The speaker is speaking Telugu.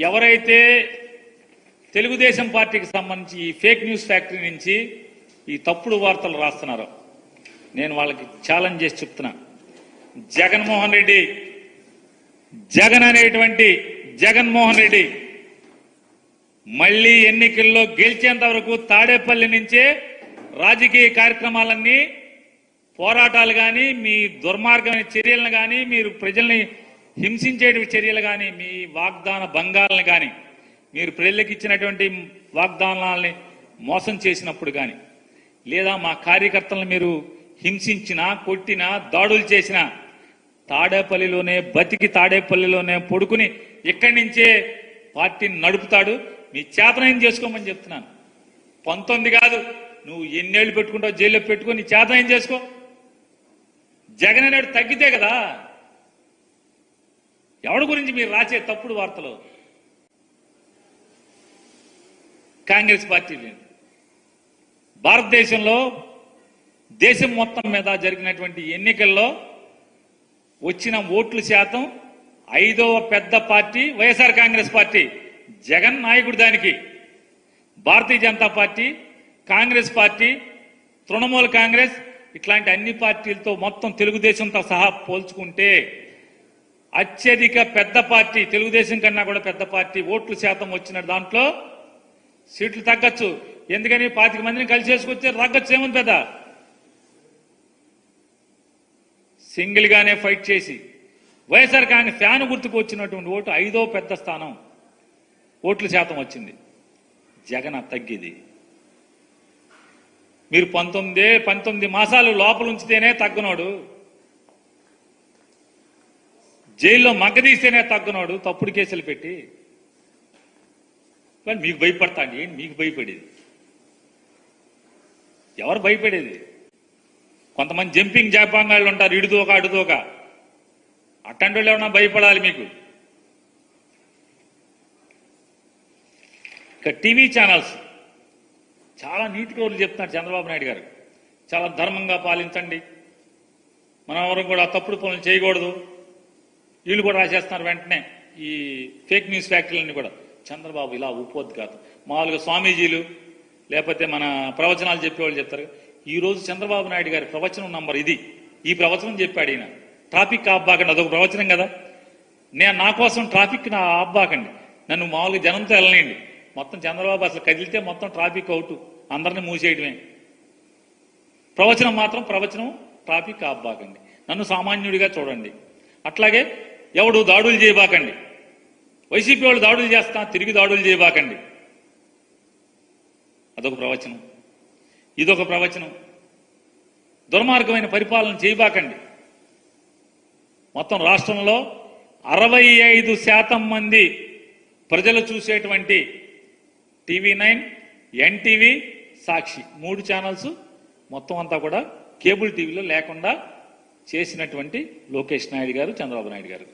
ఎవరైతే తెలుగుదేశం పార్టీకి సంబంధించి ఈ ఫేక్ న్యూస్ ఫ్యాక్టరీ నుంచి ఈ తప్పుడు వార్తలు రాస్తున్నారో నేను వాళ్ళకి ఛాలెంజ్ చేసి చెప్తున్నా. జగన్మోహన్ రెడ్డి, జగన్ అనేటువంటి జగన్మోహన్ రెడ్డి మళ్లీ ఎన్నికల్లో గెలిచేంత వరకు తాడేపల్లి నుంచే రాజకీయ కార్యక్రమాలన్నీ, పోరాటాలు కానీ, మీ దుర్మార్గమైన చర్యలను కానీ, మీరు ప్రజల్ని హింసించే చర్యలు కానీ, మీ వాగ్దాన భంగాలను కానీ, మీరు ప్రజలకు ఇచ్చినటువంటి వాగ్దానాలని మోసం చేసినప్పుడు కానీ, లేదా మా కార్యకర్తలను మీరు హింసించినా, కొట్టినా, దాడులు చేసినా తాడేపల్లిలోనే బతికి తాడేపల్లిలోనే పడుకుని ఇక్కడి నుంచే పార్టీని నడుపుతాడు. మీ చేతనైన చేసుకోమని చెప్తున్నాను. 19 కాదు, నువ్వు ఎన్నేళ్లు పెట్టుకుంటావు జైల్లో పెట్టుకో, నీ చేతనైన చేసుకో. జగన్ అనేడు తగ్గితే కదా. ఎవడి గురించి మీరు రాసే తప్పుడు వార్తలు? కాంగ్రెస్ పార్టీ లేదు. భారతదేశంలో దేశం మొత్తం మీద జరిగినటువంటి ఎన్నికల్లో వచ్చిన ఓట్ల శాతం 5వ పెద్ద పార్టీ వైఎస్ఆర్ కాంగ్రెస్ పార్టీ. జగన్ నాయకుడు దానికి. భారతీయ జనతా పార్టీ, కాంగ్రెస్ పార్టీ, తృణమూల కాంగ్రెస్ ఇట్లాంటి అన్ని పార్టీలతో మొత్తం తెలుగుదేశంతో సహా పోల్చుకుంటే అత్యధిక పెద్ద పార్టీ, తెలుగుదేశం కన్నా కూడా పెద్ద పార్టీ ఓట్ల శాతం వచ్చిన దాంట్లో సీట్లు తగ్గచ్చు. ఎందుకని 25 మందిని కలిసి చేసుకొచ్చే తగ్గచ్చు. ఏముంది పెద్ద? సింగిల్ గానే ఫైట్ చేసి వైఎస్ఆర్ కాంగ్రెస్ ఫ్యాన్ గుర్తుకు వచ్చినటువంటి ఓటు 5వ పెద్ద స్థానం ఓట్ల శాతం వచ్చింది. జగన్ తగ్గిది. మీరు 19 మాసాలు లోపల ఉంచితేనే తగ్గనోడు, జైల్లో మగ్గదీస్తేనే తగ్గనోడు తప్పుడు కేసులు పెట్టి. కానీ మీకు భయపడతాండి. ఏంటి మీకు భయపడేది? ఎవరు భయపడేది? కొంతమంది జంపింగ్ జాపాంగాళ్ళు ఉంటారు, ఇడుదోక అడుదోక. అట్టంటి వాళ్ళు ఏమన్నా భయపడాలి మీకు? ఇక టీవీ ఛానల్స్ చాలా నీటి రోజులు చెప్తున్నారు చంద్రబాబు నాయుడు గారు. చాలా ధర్మంగా పాలించండి, మనం ఎవరు కూడా తప్పుడు పనులు చేయకూడదు. వీళ్ళు కూడా రాసేస్తున్నారు వెంటనే ఈ ఫేక్ న్యూస్ ఫ్యాక్టరీలన్నీ కూడా. చంద్రబాబు ఇలా ఉపోద్ఘాతం. మామూలుగా స్వామీజీలు లేకపోతే మన ప్రవచనాలు చెప్పేవాళ్ళు చెప్తారు. ఈ రోజు చంద్రబాబు నాయుడు గారి ప్రవచనం నంబర్ ఇది. ఈ ప్రవచనం చెప్పాడు ఈయన. ట్రాఫిక్ ఆబ్బాకండి, అదొక ప్రవచనం కదా. నా కోసం ట్రాఫిక్ ఆబ్బాకండి, నన్ను మామూలుగా జనంతో వెళ్ళనండి. మొత్తం చంద్రబాబు అసలు కదిలితే మొత్తం ట్రాఫిక్ అవుట్, అందరినీ మూసేయడమే. ప్రవచనం మాత్రం ప్రవచనం ట్రాఫిక్ ఆబ్బాకండి, నన్ను సామాన్యుడిగా చూడండి. అట్లాగే ఎవడు దాడులు చేయబాకండి, వైసీపీ వాళ్ళు దాడులు చేస్తా తిరిగి దాడులు చేయబాకండి, అదొక ప్రవచనం. ఇదొక ప్రవచనం. దుర్మార్గమైన పరిపాలన చేయబాకండి. మొత్తం రాష్ట్రంలో 65% మంది ప్రజలు చూసేటువంటి TV9, ఎన్టీవీ, సాక్షి 3 ఛానల్స్ మొత్తం అంతా కూడా కేబుల్ టీవీలో లేకుండా చేసినటువంటి లోకేష్ నాయుడు గారు, చంద్రబాబు నాయుడు గారు.